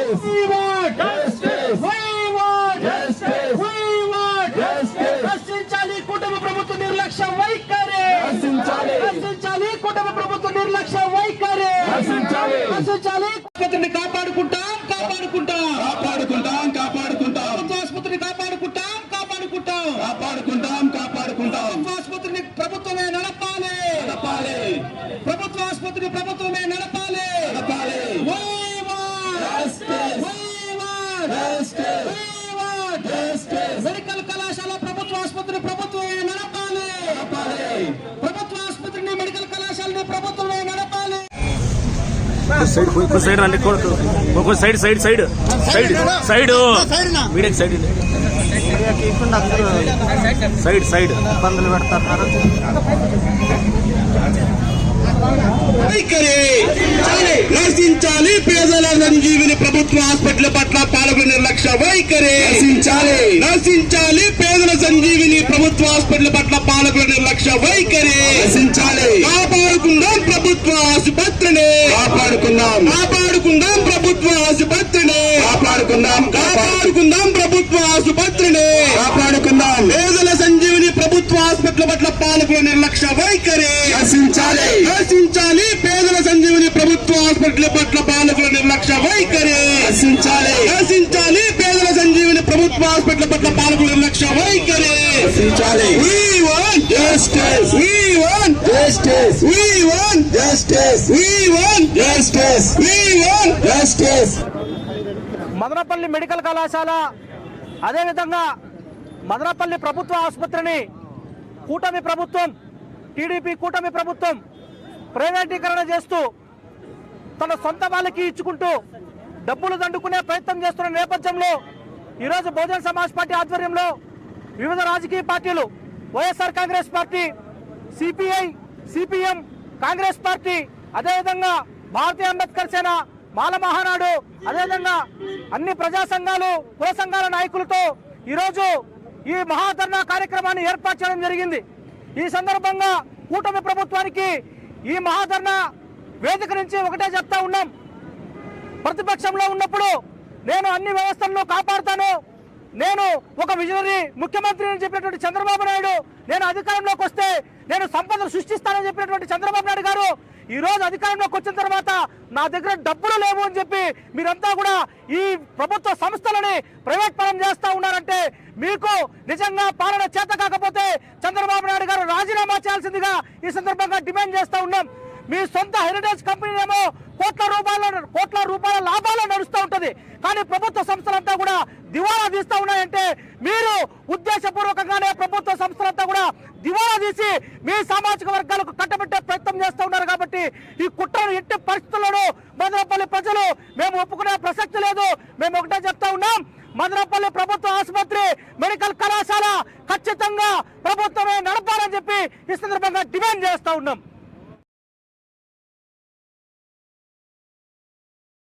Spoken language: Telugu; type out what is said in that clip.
justice. We want justice. We want justice. We want justice. రక్షించాలి కుటుంబ ప్రభుత్వ నిర్లక్ష్య వైఖరి. రక్షించాలి కుటుంబ ప్రభుత్వ నిర్లక్ష్య వైఖరి. రక్షించాలి. ఆసుపత్రిని కాపాడుకుంటాం. ఆసుపత్రిని కాపాడుకుంటాం. ఆసుపత్రిని ప్రభుత్వమే నడపాలి. ప్రభుత్వ ఆసుపత్రిని ప్రభుత్వమే నడపాలి. మెడికల్ కళాశాల ప్రభుత్వ ఆసుపత్రి ప్రభుత్వమే నడపాలి. ప్రభుత్వ ఆసుపత్రిని మెడికల్ కళాశాలని ప్రభుత్వమే నడపాలి. సైడ్ రండి, సైడ్ మీడియా సైడ్ ఇబ్బందులు పెడతారు. నశించాలి పేదల సంజీవిని ప్రభుత్వ హాస్పిటల్ పట్ల పాలకుల నిర్లక్ష్య వైఖరి. నశించాలి పేదల సంజీవిని ప్రభుత్వ హాస్పిటల్ పట్ల పాలకుల నిర్లక్ష్య వైఖరి. కాపాడుకుందాం ప్రభుత్వ ఆసుపత్రిని. కాపాడుకుందాం ప్రభుత్వ ఆసుపత్రిని. కాపాడుకుందాం ప్రభుత్వ ఆసుపత్రిని. పేదల సంజీవిని ప్రభుత్వ హాస్పిటల్ పట్ల పాలకుల నిర్లక్ష్య వైఖరి. నశించాలి పేదల సంజీవిని ప్రభుత్వ హాస్పిటల్ పట్ల పాలకుల నిర్లక్ష్య వైఖరి. నశించాలి పేదల సంజీవిని ప్రభుత్వ హాస్పిటల్ పట్ల పాలకుల నిర్లక్ష్య వైఖరి. We want justice. We want justice. We want justice. We want justice. We want justice. Madanapalle medical కళాశాల అదేవిధంగా మదనపల్లి ప్రభుత్వ ఆసుపత్రిని కూటమి ప్రభుత్వం, టీడీపీ కూటమి ప్రభుత్వం ప్రైవేటీకరణ చేస్తూ తన సొంత వాళ్ళకి ఇచ్చుకుంటూ డబ్బులు దండుకునే ప్రయత్నం చేస్తున్న నేపథ్యంలో ఈరోజు బహుజన్ సమాజ్ పార్టీ ఆధ్వర్యంలో వివిధ రాజకీయ పార్టీలు, YSR Congress party, CPI, CPM, Congress party, అదేవిధంగా భారతీయ అంబేద్కర్ సేన, మాల మహానాడు, అదేవిధంగా అన్ని ప్రజా సంఘాలు, కుల సంఘాల నాయకులతో ఈరోజు ఈ మహాధర్నా కార్యక్రమాన్ని ఏర్పాటు చేయడం జరిగింది. ఈ సందర్భంగా కూటమి ప్రభుత్వానికి ఈ మహాధర్నా వేదిక నుంచి ఒకటే చెప్తా ఉన్నాం. ప్రతిపక్షంలో ఉన్నప్పుడు నేను అన్ని వ్యవస్థలను కాపాడుతాను, నేను ఒక విజనరీ ముఖ్యమంత్రి అని చెప్పినటువంటి చంద్రబాబు నాయుడు, నేను అధికారంలోకి వస్తే నేను సంపదను సృష్టిస్తానని చెప్పినటువంటి చంద్రబాబు నాయుడు గారు ఈ రోజు అధికారంలోకి వచ్చిన తర్వాత నా దగ్గర డబ్బులు లేవు అని చెప్పి మీరంతా కూడా ఈ ప్రభుత్వ సంస్థలని ప్రైవేట్ పరం చేస్తా ఉన్నారంటే మీకు నిజంగా పాలన చేత కాకపోతే చంద్రబాబు నాయుడు గారు రాజీనామా చేయాల్సిందిగా ఈ సందర్భంగా డిమాండ్ చేస్తా ఉన్నాం. మీ సొంత హెరిటేజ్ కంపెనీ ఏమో కోట్ల రూపాయల లాభాలు నడుస్తూ ఉంటది, కానీ ప్రభుత్వ సంస్థలంతా కూడా దివాలా తీస్తా ఉన్నాయంటే మీరు ఉద్దేశపూర్వకంగానే ప్రభుత్వ సంస్థలంతా కూడా దివాలా తీసి మీ సామాజిక వర్గాలకు కట్టబెట్టే ప్రయత్నం చేస్తూ ఉన్నారు. కాబట్టి ఈ కుట్రను ఎట్టి పరిస్థితుల్లోనూ మదనపల్లి ప్రజలు మేము ఒప్పుకునే ప్రసక్తి లేదు. మేము ఒకటే చెప్తా ఉన్నాం, మదనపల్లి ప్రభుత్వ ఆసుపత్రి మెడికల్ కళాశాల ఖచ్చితంగా ప్రభుత్వమే నడపాలని చెప్పి ఈ సందర్భంగా డిమాండ్ చేస్తా ఉన్నాం.